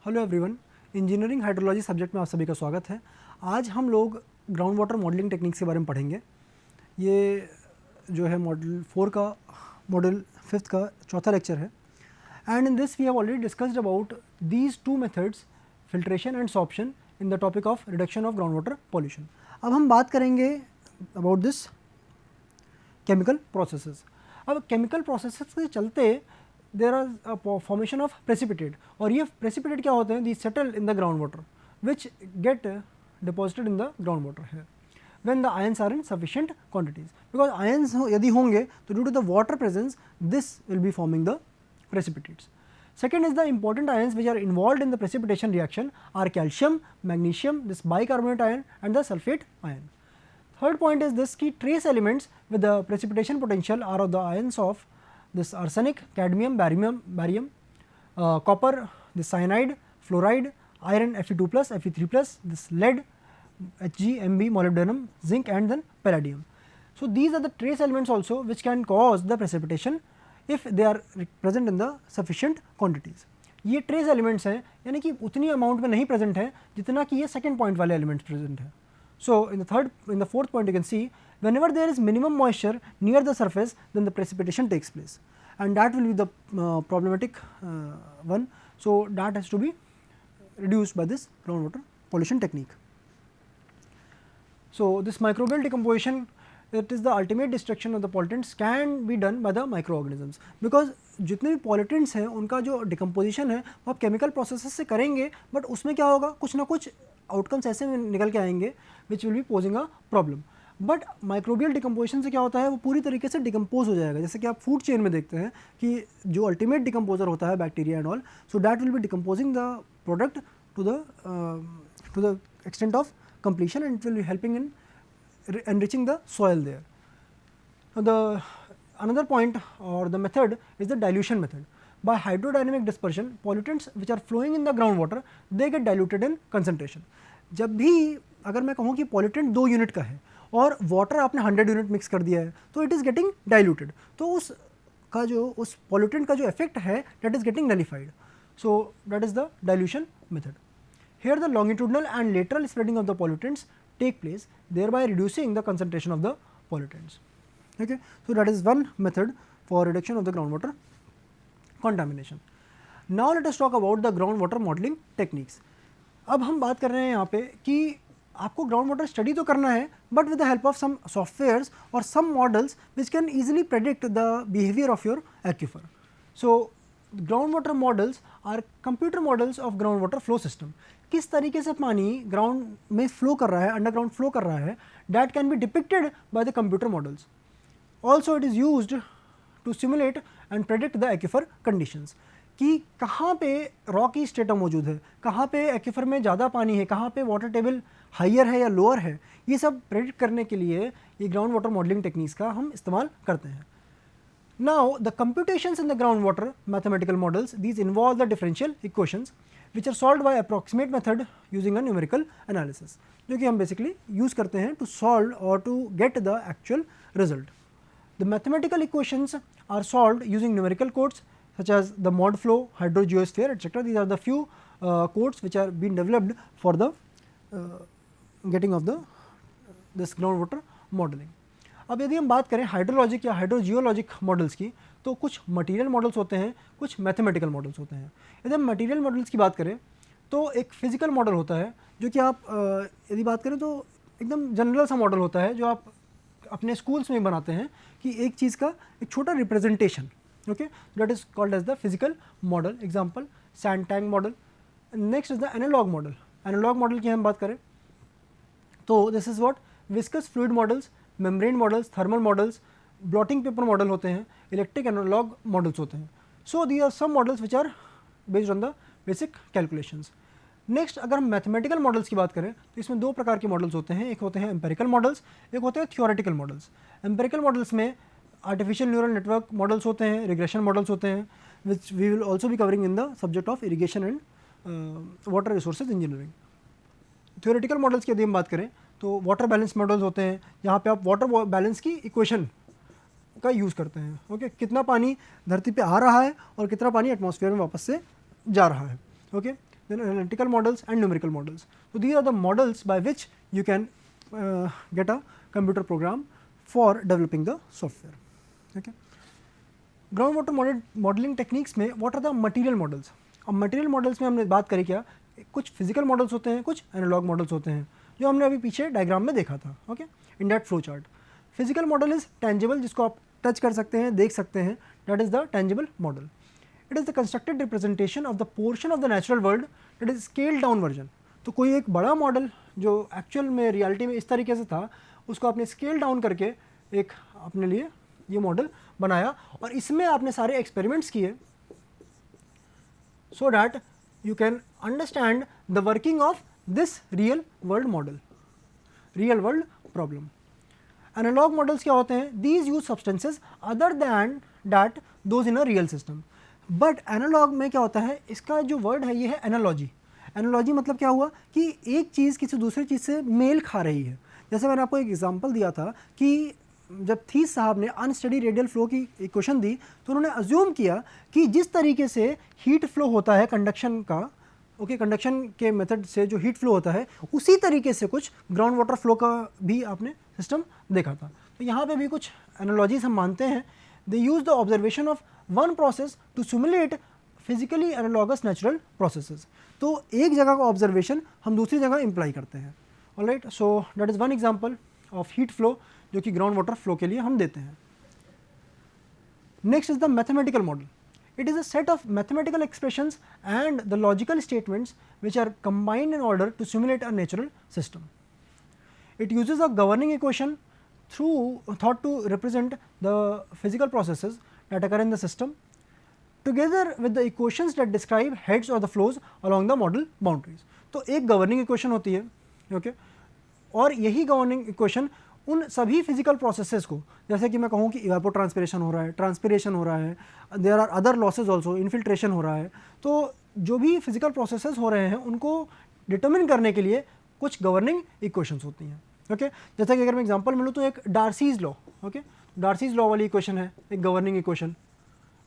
Hello everyone, engineering hydrology subject में आप सभी का स्वागत है। आज हम लोग ग्राउंड वाटर मॉडलिंग टेक्निक्स के बारे में पढ़ेंगे। ये जो है मॉडल 4 का मॉडल 5 का चौथा लेक्चर है। And in this we have already discussed about these two methods, filtration and sorption, in the topic of reduction of ground water pollution. अब हम बात करेंगे अबाउट दिस केमिकल प्रोसेसेस। अब केमिकल प्रोसेसेस के चलते there are formation of precipitate, और ये precipitate क्या होते हैं, they settle in the ground water which get deposited in the ground water है when the ions are in sufficient quantities, because ions यदि होंगे तो due to the water presence this will be forming the precipitates. Second is the important ions which are involved in the precipitation reaction are calcium, magnesium, this bicarbonate ion and the sulfate ion. Third point is this key trace elements with the precipitation potential are of the ions of this arsenic, cadmium, barium, copper, this cyanide, fluoride, iron Fe2+, Fe3+, this lead, Hg, Mb, molybdenum, zinc and then palladium. So these are the trace elements also which can cause the precipitation if they are present in the sufficient quantities. ये trace elements हैं, यानी कि उतनी amount में नहीं present है जितना कि ये second point वाले elements present है. So in the fourth point you can see whenever there is minimum moisture near the surface, then the precipitation takes place, and that will be the problematic one. So that has to be reduced by this groundwater pollution technique. So this microbial decomposition, it is the ultimate destruction of the pollutants can be done by the microorganisms, because जितने भी pollutants हैं उनका जो decomposition है वो आप chemical processes से करेंगे, but उसमें क्या होगा, कुछ ना कुछ outcomes ऐसे निकल के आएंगे which will be posing a problem. But microbial decomposition से क्या होता है, वो पूरी तरीके से डिकम्पोज हो जाएगा। जैसे कि आप फूड चेन में देखते हैं कि जो अल्टीमेट डिकम्पोजर होता है bacteria and all, so that will be decomposing the product to the extent of completion and it will be helping in enriching the soil there. Another point or the method is the dilution method. By hydrodynamic dispersion, pollutants which are flowing in the groundwater, they get diluted in concentration. जब भी अगर मैं कहूँ कि pollutant 2 unit का है और water आपने 100 यूनिट मिक्स कर दिया है तो इट इज़ गेटिंग डाइल्यूटेड, तो उस pollutant का जो इफेक्ट है that is getting nullified. So that is the dilution method. Here the longitudinal and lateral spreading of the pollutants take place, thereby reducing the concentration of the pollutants. Okay, so that is one method for reduction of the groundwater contamination. Now let us talk about the groundwater modeling techniques. अब हम बात कर रहे हैं यहाँ पे कि आपको ग्राउंड वाटर स्टडी तो करना है, but with the help of some softwares और some models which can easily predict the behaviour of your aquifer. So ground water models are computer models of ground water flow system. किस तरीके से पानी ground में flow कर रहा है, underground flow कर रहा है, that can be depicted by the computer models. Also it is used to simulate and predict the aquifer conditions, कि कहाँ पे रॉकी स्ट्रेटा मौजूद है, कहाँ पे एक्यूफर में ज़्यादा पानी है, कहाँ पे वाटर टेबल हाइयर है या लोअर है. ये सब प्रेडिक्ट करने के लिए ये ग्राउंड वाटर मॉडलिंग टेक्निक्स का हम इस्तेमाल करते हैं. Now the computations in the groundwater mathematical models, these involve the differential equations which are solved by approximate method using a numerical analysis, जो कि हम basically use करते हैं to solve or to get the actual result. The mathematical equations are solved using numerical codes such as the mod flow, hydrogeosphere, etc. These are the few codes which are being developed for the getting of this groundwater modeling. अब यदि हम बात करें hydrologic या हाइड्रोजियोलॉजिक models की, तो कुछ material models होते हैं, कुछ मैथमेटिकल मॉडल्स होते हैं. यदि हम मटेरियल मॉडल्स की बात करें तो एक फिजिकल मॉडल होता है जो कि आप यदि बात करें तो एकदम जनरल सा मॉडल होता है जो आप अपने स्कूल्स में बनाते हैं कि एक चीज़ का एक छोटा representation. Okay, that is called as the physical model. Example sand tank model. Next is the analog model. Analog model की हम बात करें तो this is what viscous fluid models, membrane models, thermal models, blotting paper model होते हैं, electric analog models होते हैं. So these are some models which are based on the basic calculations. Next अगर हम मैथमेटिकल मॉडल्स की बात करें तो इसमें 2 प्रकार के मॉडल्स होते हैं. एक होते हैं एम्पेरिकल मॉडल्स, एक होते हैं थ्योरेटिकल मॉडल्स. एम्पेरिकल मॉडल्स में आर्टिफिशियल न्यूरल नेटवर्क मॉडल्स होते हैं, रिग्रेशन मॉडल्स होते हैं, which we will also be covering in the subject of irrigation and water resources engineering. Theoretical models की यदि हम बात करें तो वाटर बैलेंस मॉडल्स होते हैं, जहाँ पे आप वाटर बैलेंस की इक्वेशन का यूज़ करते हैं. ओके, कितना पानी धरती पे आ रहा है और कितना पानी एटमॉस्फेयर में वापस से जा रहा है. Okay, then analytical models and numerical models. So these are the models by which you can get a computer program for developing the software. Okay. Ground water modelling techniques में what are the material models. अब material models में हमने बात करी क्या, कुछ physical models होते हैं, कुछ एनालॉग मॉडल्स होते हैं, जो हमने अभी पीछे डायग्राम में देखा था. Okay, in that flow chart. Physical model is tangible, जिसको आप टच कर सकते हैं, देख सकते हैं, that is the tangible model. It is the constructed representation of the portion of the natural world, that is scale down version. तो कोई एक बड़ा मॉडल जो एक्चुअल में रियलिटी में इस तरीके से था, उसको आपने स्केल डाउन करके एक अपने लिए ये मॉडल बनाया, और इसमें आपने सारे एक्सपेरिमेंट्स किए so that you can understand the working of this real world model, real world problem. Analog models क्या होते हैं? These use substances other than that those in a real system. But analog में क्या होता है, इसका जो वर्ड है ये है एनालॉजी. एनालॉजी मतलब क्या हुआ कि एक चीज़ किसी दूसरी चीज़ से मेल खा रही है. जैसे मैंने आपको एक एग्जांपल दिया था कि जब थीस साहब ने अनस्टडी रेडियल फ्लो की इक्वेशन दी, तो उन्होंने अज्यूम किया कि जिस तरीके से हीट फ्लो होता है कंडक्शन का, ओके, कंडक्शन के मेथड से जो हीट फ्लो होता है, उसी तरीके से कुछ ग्राउंड वाटर फ्लो का भी आपने सिस्टम देखा था. तो यहाँ पे भी कुछ एनालॉजीज हम मानते हैं. They use the observation of one process to simulate physically analogous natural processes. तो एक जगह का ऑब्जर्वेशन हम दूसरी जगह इम्प्लाई करते हैं. Alright, so that is one example of heat flow जो कि ग्राउंड वाटर फ्लो के लिए हम देते हैं. Next is the mathematical model. It is a set of mathematical expressions and the logical statements which are combined in order to simulate a natural system. It uses a governing equation thought to represent the physical processes that occur in the system, together with the equations that describe heads or the flows along the model boundaries. तो एक governing equation होती है, okay? और यही governing equation उन सभी physical processes को, जैसे कि मैं कहूँ कि इवेपोट्रांसपिरेशन हो रहा है, ट्रांसपिरेशन हो रहा है, there are other losses also, infiltration हो रहा है, तो जो भी फिजिकल प्रोसेसेस हो रहे हैं उनको डिटर्मिन करने के लिए कुछ गवर्निंग इक्वेशंस होती हैं. ओके, जैसे कि अगर मैं एग्जांपल मिलूँ तो एक Darcy's law, okay, Darcy's law वाली इक्वेशन है एक governing equation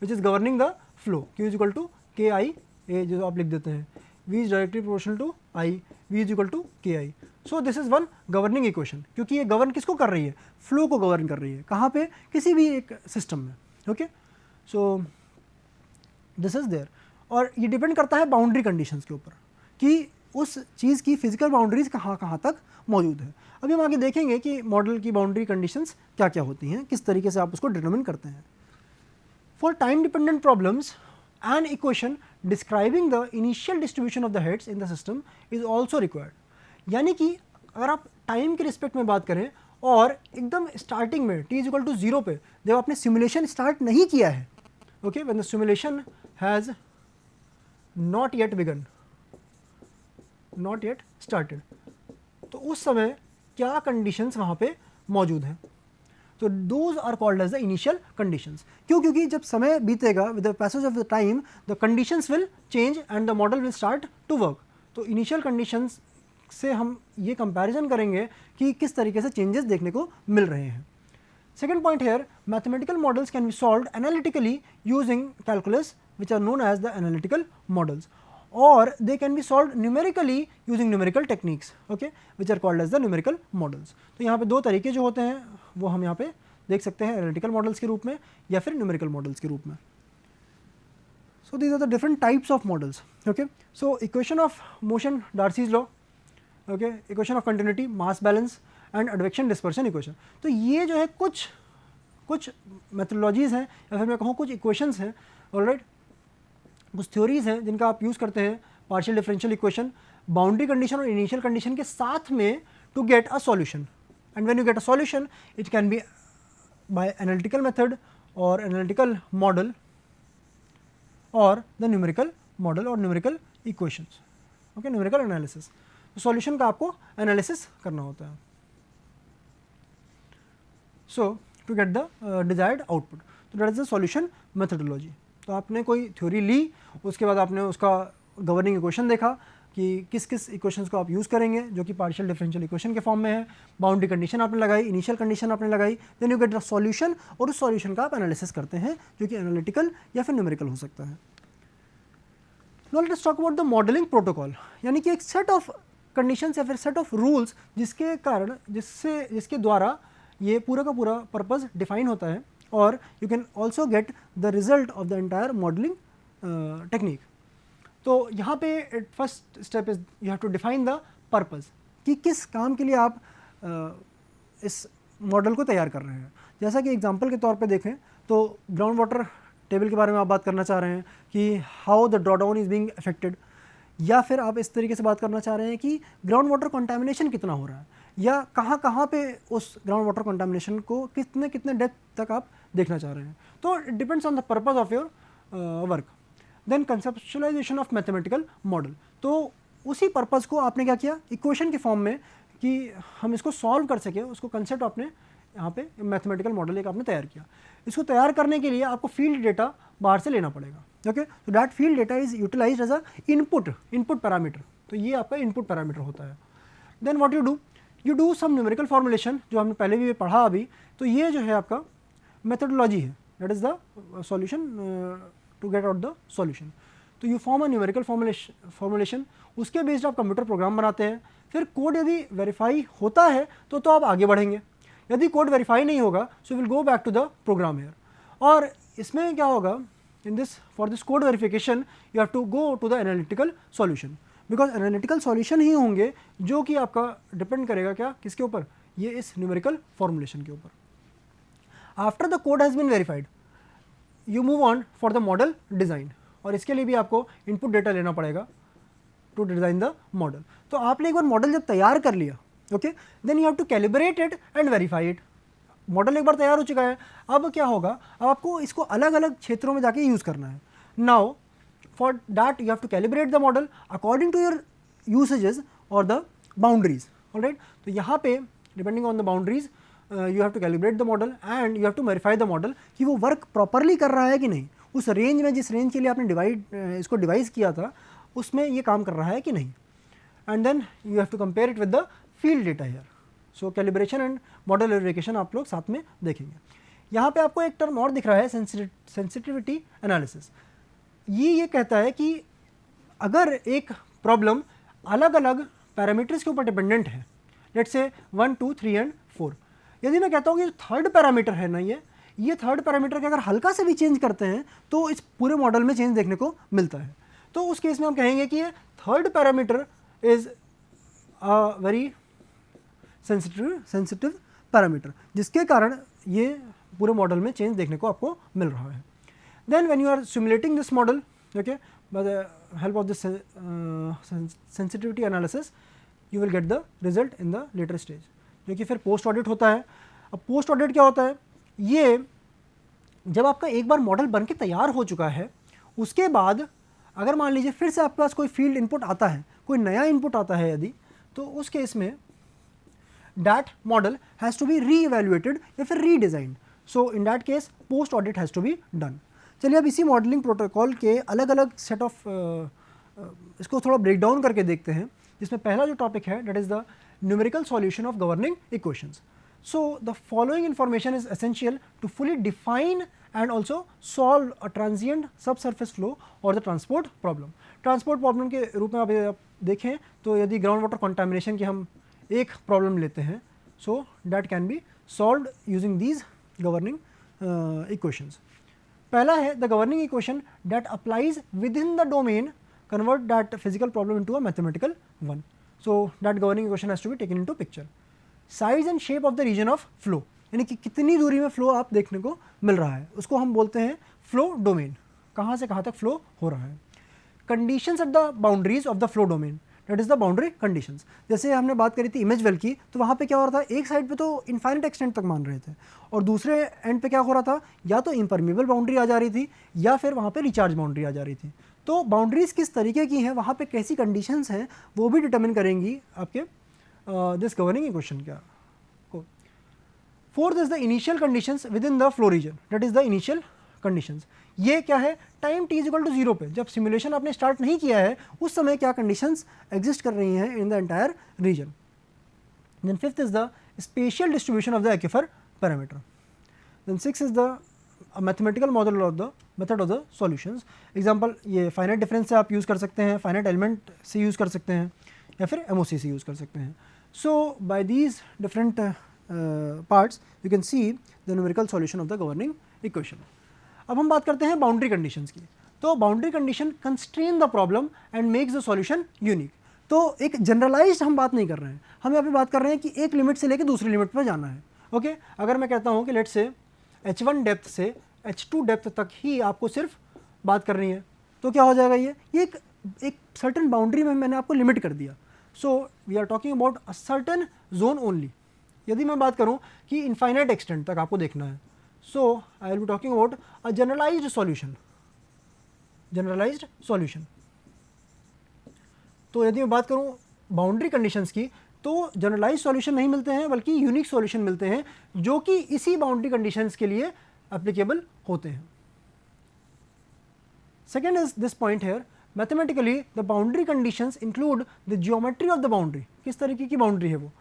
which is governing the flow. Q is equal to K I A, जो आप लिख देते हैं, V is directly proportional to I, V is equal to K I. So this is one governing equation, क्योंकि ये govern किसको कर रही है? फ्लो को गवर्न कर रही है. कहाँ पे? किसी भी एक सिस्टम में. Okay, so this is there. और ये डिपेंड करता है बाउंड्री कंडीशंस के ऊपर कि उस चीज़ की फिजिकल बाउंड्रीज कहाँ कहाँ तक मौजूद है. अभी हम आगे देखेंगे कि मॉडल की बाउंड्री कंडीशंस क्या क्या होती हैं, किस तरीके से आप उसको डिटरमिन करते हैं. For time dependent problems, an equation describing the initial distribution of the heads in the system is also required. यानी कि अगर आप टाइम के रिस्पेक्ट में बात करें और एकदम स्टार्टिंग में t इज इक्वल टू 0 पे जब आपने सिमुलेशन स्टार्ट नहीं किया है, okay, when the simulation has not yet begun, not yet started, तो उस समय क्या कंडीशंस वहाँ पे मौजूद हैं? तो those are called as the initial conditions. क्यों? क्योंकि जब समय बीतेगा, with the passage of the time the conditions will change and the model will start to work. तो इनिशियल कंडीशंस से हम ये कंपैरिजन करेंगे कि किस तरीके से चेंजेस देखने को मिल रहे हैं. Second point here, mathematical models can be solved analytically using calculus which are known as the analytical models, or they can be solved numerically using numerical techniques, okay, which are called as the numerical models. तो यहाँ पे दो तरीके जो होते हैं वो हम यहाँ पे देख सकते हैं, एनालिटिकल मॉडल्स के रूप में या फिर न्यूमेरिकल मॉडल्स के रूप में. So these are the different types of models, okay. So equation of motion, Darcy's law, okay, equation of continuity, mass balance and advection dispersion equation. तो ये जो है कुछ methodologies हैं या फिर मैं कहूँ कुछ equations हैं, alright, कुछ थ्योरीज हैं जिनका आप यूज़ करते हैं partial differential equation, boundary condition और इनिशियल कंडीशन के साथ में to get a solution. And when you get a solution it can be by analytical method और एनालिटिकल मॉडल और द न्यूमेरिकल मॉडल और numerical equations, okay, numerical analysis. तो solution का आपको एनालिसिस करना होता है. So to get the desired output, तो that is the solution methodology. तो आपने कोई थ्योरी ली, उसके बाद आपने उसका गवर्निंग इक्वेशन देखा कि किस किस इक्वेशंस को आप यूज़ करेंगे जो कि पार्शियल डिफरेंशियल इक्वेशन के फॉर्म में है, बाउंड्री कंडीशन आपने लगाई, इनिशियल कंडीशन आपने लगाई, then you get the solution और उस सॉल्यूशन का आप एनालिसिस करते हैं जो कि एनालिटिकल या फिर न्यूमेरिकल हो सकता है. Now let us talk about the modelling protocol, यानी कि एक सेट ऑफ कंडीशंस या फिर सेट ऑफ रूल्स जिसके द्वारा ये पूरा का पूरा पर्पस डिफाइन होता है, और you can also get the result of the entire modelling technique. तो यहाँ पे first step is you have to define the purpose, कि किस काम के लिए आप इस मॉडल को तैयार कर रहे हैं। जैसा कि एग्जांपल के तौर पे देखें तो ग्राउंड वाटर टेबल के बारे में आप बात करना चाह रहे हैं कि how the drawdown is being affected, या फिर आप इस तरीके से बात करना चाह रहे हैं कि ग्राउंड वाटर कंटामिनेशन कितना हो रहा है, या कहाँ कहाँ पे उस ग्राउंड वाटर कंटामिनेशन को कितने कितने डेप्थ तक आप देखना चाह रहे हैं। तो it depends on the purpose of your work. Then conceptualization of mathematical model, तो उसी पर्पस को आपने क्या किया इक्वेशन के फॉर्म में, कि हम इसको सॉल्व कर सके, उसको कंसेप्ट आपने यहाँ पे मैथमेटिकल मॉडल एक आपने तैयार किया। इसको तैयार करने के लिए आपको फील्ड डेटा बाहर से लेना पड़ेगा। ओके, तो that field data is utilized as a input parameter, तो ये आपका इनपुट पैरामीटर होता है। Then what you do some numerical formulation, जो हमने पहले भी पढ़ा अभी, तो ये जो है आपका मेथडोलॉजी है, that is the solution to get out the solution. तो you form a numerical formulation, उसके बेस्ड आप कंप्यूटर प्रोग्राम बनाते हैं। फिर कोड यदि वेरीफाई होता है तो आप आगे बढ़ेंगे, यदि कोड वेरीफाई नहीं होगा so will go back to the program here. और इसमें क्या होगा, in this for this code verification you have to go to the analytical solution, because analytical solution ही होंगे जो कि आपका डिपेंड करेगा क्या किसके ऊपर, ये इस न्यूमेरिकल फॉर्मुलेशन के ऊपर। After the code has been verified you move on for the model design, और इसके लिए भी आपको इनपुट डेटा लेना पड़ेगा टू डिज़ाइन द मॉडल। तो आपने एक बार मॉडल जब तैयार कर लिया, okay, then you have to calibrate it and verify it. Model एक बार तैयार हो चुका है, अब क्या होगा, अब आपको इसको अलग अलग क्षेत्रों में जाके यूज़ करना है। Now for that you have to calibrate the model according to your usages और द बाउंड्रीज। ऑलराइट, तो यहाँ पे depending on the boundaries you have to calibrate the model and you have to verify the model कि वो work properly कर रहा है कि नहीं, उस रेंज में, जिस रेंज के लिए आपने इसको डिवाइस किया था उसमें ये काम कर रहा है कि नहीं। And then you have to compare it with the field data here. So calibration and model verification आप लोग साथ में देखेंगे। यहाँ पे आपको एक टर्म और दिख रहा है, सेंसिटिविटी एनालिसिस। ये कहता है कि अगर एक प्रॉब्लम अलग अलग पैरामीटर्स के ऊपर डिपेंडेंट है, लेट्स से 1, 2, 3 एंड 4, यदि मैं कहता हूँ कि थर्ड पैरामीटर है ना, ये थर्ड पैरामीटर के अगर हल्का से भी चेंज करते हैं तो इस पूरे मॉडल में चेंज देखने को मिलता है। तो उस केस में हम कहेंगे कि ये third parameter is a very sensitive parameter, जिसके कारण ये पूरे मॉडल में चेंज देखने को आपको मिल रहा है। Then when you are simulating this model, okay, by the help of this sensitivity analysis you will get the result in the later stage, जो कि फिर पोस्ट ऑडिट होता है। अब पोस्ट ऑडिट क्या होता है, ये जब आपका एक बार मॉडल बन के तैयार हो चुका है, उसके बाद अगर मान लीजिए फिर से आपके पास कोई फील्ड इनपुट आता है, कोई नया इनपुट आता है यदि, तो उस केस में that model has to be re-evaluated या फिर redesigned. So in that case post audit has to be done. चलिए अब इसी मॉडलिंग प्रोटोकॉल के अलग अलग सेट ऑफ इसको थोड़ा ब्रेक डाउन करके देखते हैं, जिसमें पहला जो टॉपिक है that is the numerical solution of governing equations. So the following information is essential to fully define and also solve a transient subsurface flow or the transport problem. Transport problem के रूप में आप देखें तो यदि ground water contamination की हम एक प्रॉब्लम लेते हैं, so that can be solved using these governing equations. पहला है the governing equation that applies within the domain convert that physical problem into a mathematical one. So that governing equation has to be taken into picture. Size and shape of the region of flow, यानी कि कितनी दूरी में flow आप देखने को मिल रहा है, उसको हम बोलते हैं फ्लो डोमेन, कहाँ से कहाँ तक फ्लो हो रहा है। Conditions at the boundaries of the flow domain, that is the boundary conditions. जैसे हमने बात करी थी इमेज वेल की, तो वहाँ पे क्या हो रहा था, एक साइड पे तो इनफाइनाइट एक्सटेंट तक मान रहे थे, और दूसरे एंड पे क्या हो रहा था, या तो इम्परमिएबल बाउंड्री आ जा रही थी या फिर वहाँ पे रिचार्ज बाउंड्री आ जा रही थी। तो बाउंड्रीज किस तरीके की हैं, वहाँ पे कैसी कंडीशंस हैं, वो भी डिटर्मिन करेंगी आपके दिस गवर्निंग इक्वेशन क्या को। Fourth is the initial conditions within the flow region, that is the initial conditions. ये क्या है, टाइम t इक्वल टू 0 पे जब सिमुलेशन आपने स्टार्ट नहीं किया है उस समय क्या कंडीशंस एग्जिस्ट कर रही हैं in the entire region. Then fifth is the spatial distribution of the aquifer parameter. Then six is the mathematical model of the method of the solutions. Example ये फाइनाइट डिफरेंस से आप use कर सकते हैं, finite element से use कर सकते हैं, या फिर एमओसी से यूज़ कर सकते हैं। So by these different parts you can see the numerical solution of the governing equation. अब हम बात करते हैं बाउंड्री कंडीशंस की। तो boundary condition constrain the problem and makes the solution unique. तो एक जनरलाइज्ड हम बात नहीं कर रहे हैं, हम यहाँ पे बात कर रहे हैं कि एक लिमिट से लेकर दूसरी लिमिट पर जाना है। ओके अगर मैं कहता हूँ कि लेट से h1 डेप्थ से h2 डेप्थ तक ही आपको सिर्फ बात करनी है, तो क्या हो जाएगा, ये एक सर्टेन बाउंड्री में मैंने आपको लिमिट कर दिया। So we are talking about a certain zone only. यदि मैं बात करूँ कि इनफाइनाइट एक्सटेंट तक आपको देखना है, so I will be talking about a generalized solution. तो यदि मैं बात करूं बाउंड्री कंडीशंस की, तो जनरलाइज सॉल्यूशन नहीं मिलते हैं बल्कि यूनिक सॉल्यूशन मिलते हैं जो कि इसी बाउंड्री कंडीशंस के लिए एप्लीकेबल होते हैं। Second is this point here, mathematically the boundary conditions include the geometry of the boundary, किस तरीके की बाउंड्री है वो,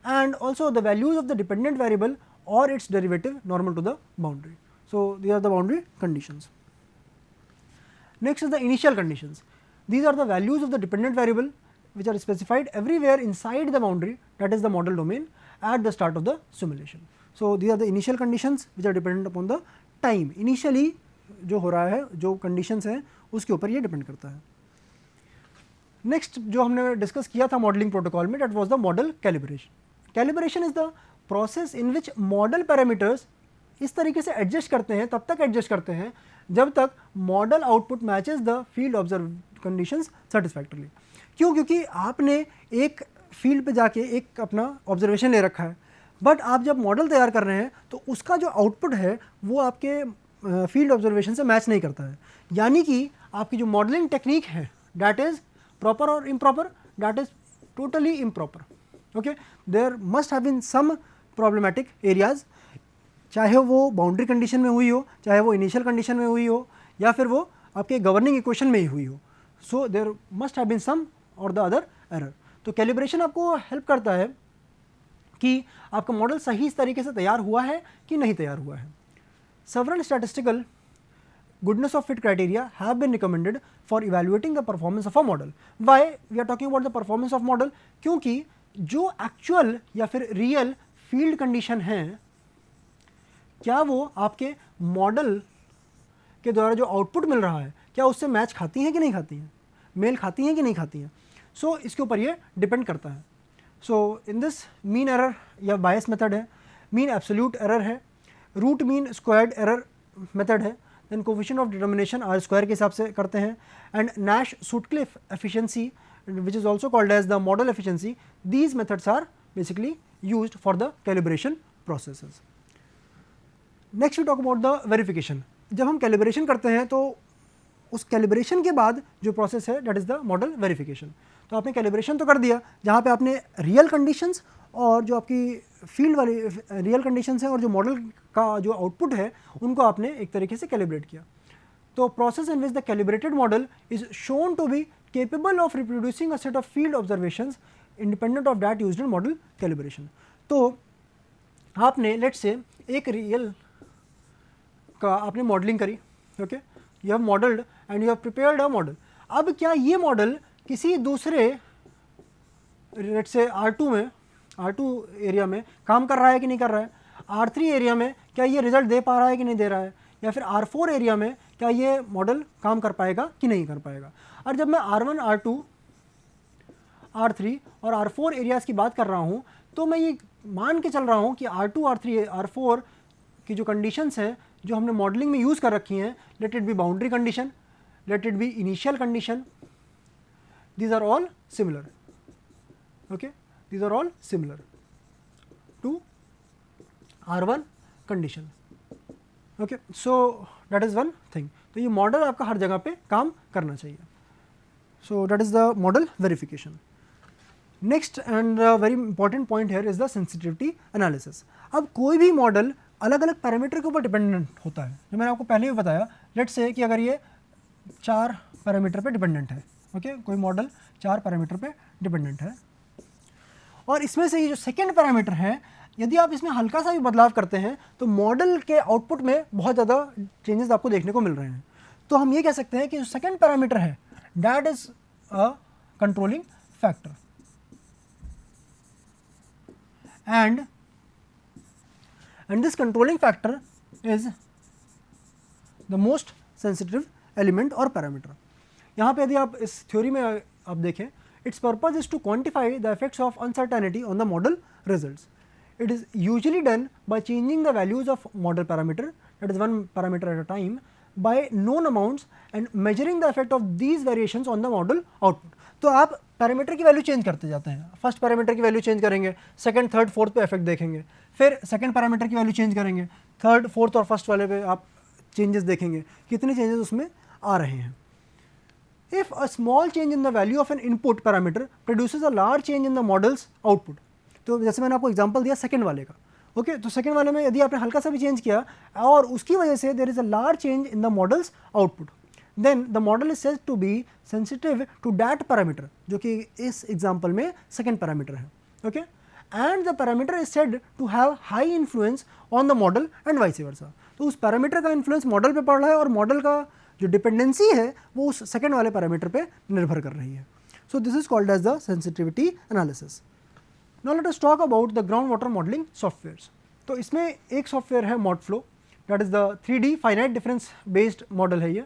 and also the values of the dependent variable और its derivative normal to the boundary. So these are the boundary conditions. Next is the initial conditions. These are the values of the dependent variable which are specified everywhere inside the boundary, that is the model domain, at the start of the simulation. So these are the initial conditions which are dependent upon the time. Initially जो हो रहा है, जो conditions हैं उसके ऊपर ये depend करता है। Next जो हमने डिस्कस किया था मॉडलिंग प्रोटोकॉल में, that was the model calibration. Calibration is the process in which model parameters इस तरीके से एडजस्ट करते हैं, तब तक एडजस्ट करते हैं जब तक model output matches the field observe conditions satisfactorily. क्यों? क्योंकि आपने एक फील्ड पे जाके एक अपना ऑब्जर्वेशन ले रखा है, बट आप जब मॉडल तैयार कर रहे हैं तो उसका जो आउटपुट है वो आपके फील्ड ऑब्जर्वेशन से मैच नहीं करता है। यानी कि आपकी जो मॉडलिंग टेक्निक है दैट इज़ प्रॉपर और improper, that is totally improper. Okay, there must have been some problematic areas, चाहे वो बाउंड्री कंडीशन में हुई हो, चाहे वो इनिशियल कंडीशन में हुई हो, या फिर वो आपके गवर्निंग इक्वेशन में ही हुई हो। So there must have been some और द अदर एरर। तो कैलिब्रेशन आपको हेल्प करता है कि आपका मॉडल सही तरीके से तैयार हुआ है कि नहीं तैयार हुआ है। Several statistical goodness of fit criteria have been recommended for evaluating the performance of a model. Why we are talking about the performance of model? क्योंकि जो एक्चुअल या फिर रियल फील्ड कंडीशन है, क्या वो आपके मॉडल के द्वारा जो आउटपुट मिल रहा है क्या उससे मैच खाती हैं कि नहीं खाती हैं, मेल खाती हैं कि नहीं खाती हैं। सो इसके ऊपर ये डिपेंड करता है। So in this mean error या बायस मेथड है, मीन एब्सोल्यूट एरर है, root mean squared error method है, then coefficient of determination R square के हिसाब से करते हैं, and Nash Sutcliffe efficiency which is also called as the model efficiency. These methods are basically used for the calibration processes. Next we talk about the verification. जब हम calibration करते हैं तो उस कैलिब्रेशन के बाद जो प्रोसेस है that is the model verification. तो आपने कैलिब्रेशन तो कर दिया जहाँ पे आपने रियल कंडीशंस और जो आपकी फील्ड वाली रियल कंडीशंस हैं और जो मॉडल का जो आउटपुट है उनको आपने एक तरीके से कैलिब्रेट किया। तो process in which the calibrated model is shown to be capable of reproducing a set of field observations independent of that used in model calibration. तो आपने लेट से एक रियल का आपने मॉडलिंग करी, okay, you have modelled and you have prepared a model. अब क्या ये मॉडल किसी दूसरे लेट से R2 एरिया में काम कर रहा है कि नहीं कर रहा है, R3 एरिया में क्या ये रिजल्ट दे पा रहा है कि नहीं दे रहा है, या फिर R4 एरिया में क्या ये मॉडल काम कर पाएगा कि नहीं कर पाएगा। और जब मैं R1, R2, R3 और R4 एरियाज़ की बात कर रहा हूँ तो मैं ये मान के चल रहा हूँ कि R2, R3, R4 की जो कंडीशंस हैं जो हमने मॉडलिंग में यूज़ कर रखी हैं, let it be boundary condition, let it be initial condition, these are all similar, okay, these are all similar to R1 condition, okay, so that is one thing। तो ये model आपका हर जगह पे काम करना चाहिए। so that is the model verification। next and very important point here is the sensitivity analysis। अब कोई भी मॉडल अलग अलग पैरामीटर के ऊपर डिपेंडेंट होता है, जो मैंने आपको पहले भी बताया। लेट्स से कि अगर ये 4 पैरामीटर पे डिपेंडेंट है, ओके, कोई मॉडल 4 पैरामीटर पे डिपेंडेंट है, और इसमें से ये जो सेकेंड पैरामीटर है यदि आप इसमें हल्का सा भी बदलाव करते हैं तो मॉडल के आउटपुट में बहुत ज़्यादा चेंजेस आपको देखने को मिल रहे हैं। तो हम ये कह सकते हैं कि जो सेकेंड पैरामीटर है that is a controlling factor and this controlling factor is the most sensitive element और पैरामीटर। यहाँ पे यदि आप इस थ्योरी में आप देखें, its purpose is to quantify the effects of uncertainty on the model results. It is usually done by changing the values of model parameter, that is one parameter at a time, by known amounts and measuring the effect of these variations on the model output. तो आप parameter की value change करते जाते हैं। First parameter की value change करेंगे, second third fourth पे effect देखेंगे, फिर सेकंड पैरामीटर की वैल्यू चेंज करेंगे, थर्ड फोर्थ और फर्स्ट वाले पे आप चेंजेस देखेंगे, कितने चेंजेस उसमें आ रहे हैं। If a small change in the value of an input parameter produces a large change in the model's output, तो जैसे मैंने आपको एग्जांपल दिया सेकंड वाले का, ओके तो सेकंड वाले में यदि आपने हल्का सा भी चेंज किया और उसकी वजह से there is a large change in the model's output, then the model is said to be sensitive to that parameter, जो कि इस एग्जांपल में सेकंड पैरामीटर है, okay and the parameter is said to have high influence on the model and vice versa. तो उस parameter का influence model पे पड़ रहा है और मॉडल का जो डिपेंडेंसी है वो उस सेकंड वाले पैरामीटर पे निर्भर कर रही है। So this is called as the sensitivity analysis. Now let us talk about the groundwater modeling softwares. तो इसमें एक सॉफ्टवेयर है ModFlow, that is the 3D finite difference based model है ये,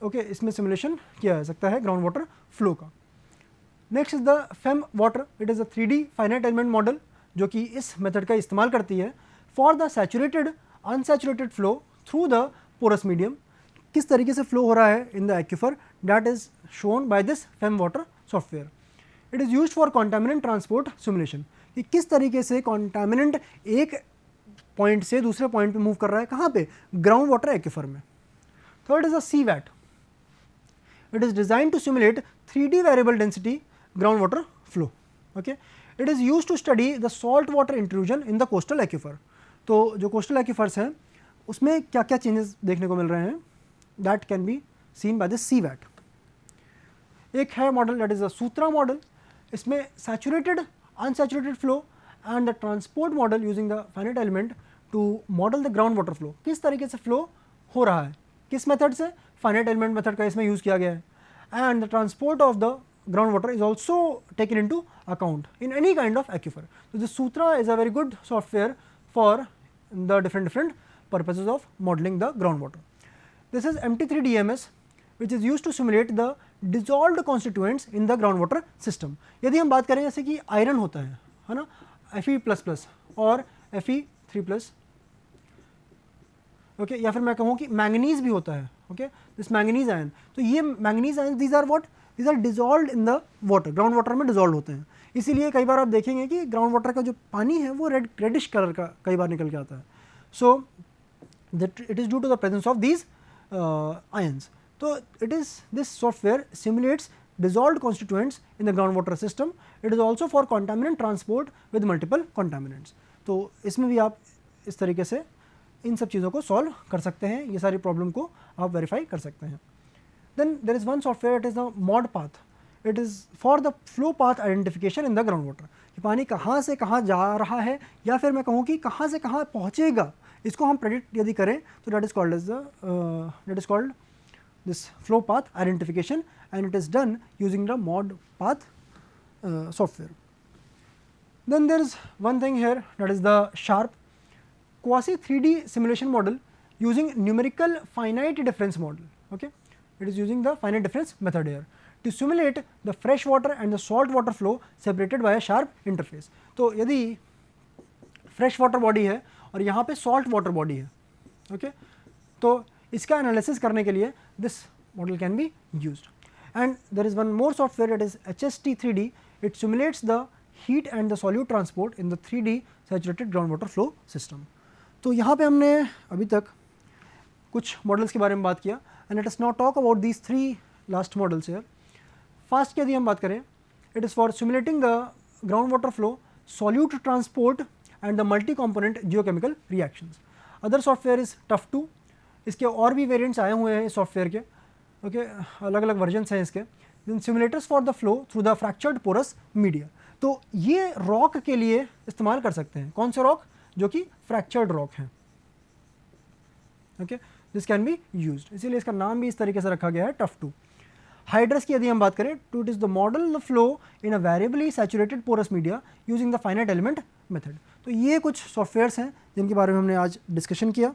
ओके इसमें सिमुलेशन किया जा सकता है ग्राउंड वाटर फ्लो का। Next is the FEM water, it is a 3D finite element model जो कि इस मेथड का इस्तेमाल करती है for the saturated unsaturated flow through the porous medium. किस तरीके से फ्लो हो रहा है in the aquifer, that is shown by this FEM water software. It is used for contaminant transport simulation, कि किस तरीके से कॉन्टामिनेंट एक पॉइंट से दूसरे पॉइंट पे मूव कर रहा है, कहाँ पे, ग्राउंड वाटर एक्यूफर में। Third is a CVAT, it is design to simulate 3D variable density ground water flow, okay. It is use to study the salt water intrusion in the coastal aquifer. तो जो coastal एक्यूफर्स हैं उसमें क्या क्या changes देखने को मिल रहे हैं, that can be seen by this CVAT। एक है model that is a SUTRA model, इसमें saturated unsaturated flow and the transport model using the finite element to model the ground water flow. किस तरीके से फ्लो हो रहा है, किस मेथड से, फाइनाइट एलिमेंट मेथड का इसमें यूज़ किया गया है। And the transport of the ground water is also taken into account in any kind of aquifer. So this Sutra is a very good software for the different purposes of modeling the groundwater. This is MT3DMS which is used to simulate the dissolved constituents in the groundwater system. यदि हम बात करें जैसे कि iron होता है ना, Fe++ और Fe3+, ओके, या फिर मैं कहूँ कि मैंगनीज भी होता है, ओके, दिस मैंगनीज आयन। तो ये manganese ion these are what, these are dissolved in the water, ground water में डिजॉल्व होते हैं। इसीलिए कई बार आप देखेंगे कि ग्राउंड वाटर का जो पानी है वो रेडिश कलर का कई बार निकल के आता है। So that it is due to the presence of these ions. तो it is this software simulates dissolved constituents in the groundwater system. It is also for contaminant transport with multiple contaminants. तो इसमें भी आप इस तरीके से इन सब चीज़ों को सॉल्व कर सकते हैं, ये सारी प्रॉब्लम को आप वेरीफाई कर सकते हैं। Then there is one software, it is the ModPath. It is for the flow path identification in the groundwater. कि पानी कहाँ से कहाँ जा रहा है या फिर मैं कहूँ कि कहाँ से कहाँ पहुँचेगा, इसको हम प्रेडिक्ट यदि करें तो that is called this flow path identification, and it is done using the ModPath software. Then there is one thing here, that is the SHARP quasi 3D simulation model using numerical finite difference model, okay. It is using the finite difference method here to simulate the fresh water and the salt water flow separated by a sharp interface. तो यदि fresh water body है और यहाँ पे salt water body है, okay, तो इसका analysis करने के लिए this model can be used. And there is one more software, that is HST3D. It simulates the heat and the solute transport in the 3D saturated groundwater flow system. तो यहाँ पे हमने अभी तक कुछ मॉडल्स के बारे में बात किया, and let us now talk about these 3 last models here. First की यदि हम बात करें, it is for simulating the groundwater flow, solute transport and the multi-component geochemical reactions. Other software is Tough2. इसके और भी वेरिएंट्स आए हुए हैं इस सॉफ्टवेयर के, ओके, अलग अलग वर्जन्स हैं इसके। Then simulators for the flow through the fractured porous media. तो ये रॉक के लिए इस्तेमाल कर सकते हैं। कौन से रॉक? जो कि फ्रैक्चर्ड रॉक हैं। Okay, this can be used, इसीलिए इसका नाम भी इस तरीके से रखा गया है टफ टू। हाइड्रस की यदि हम बात करें, two it is the model the flow in a variably saturated porous media using the finite element method. तो ये कुछ सॉफ्टवेयर्स हैं जिनके बारे में हमने आज डिस्कशन किया,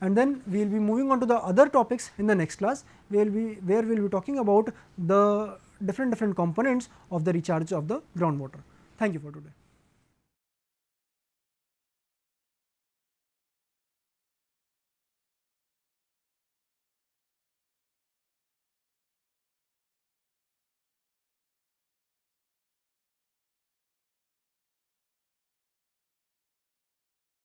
and then we will be moving on to the other topics in the next class, where we will be talking about the different components of the recharge of the groundwater. Thank you for today.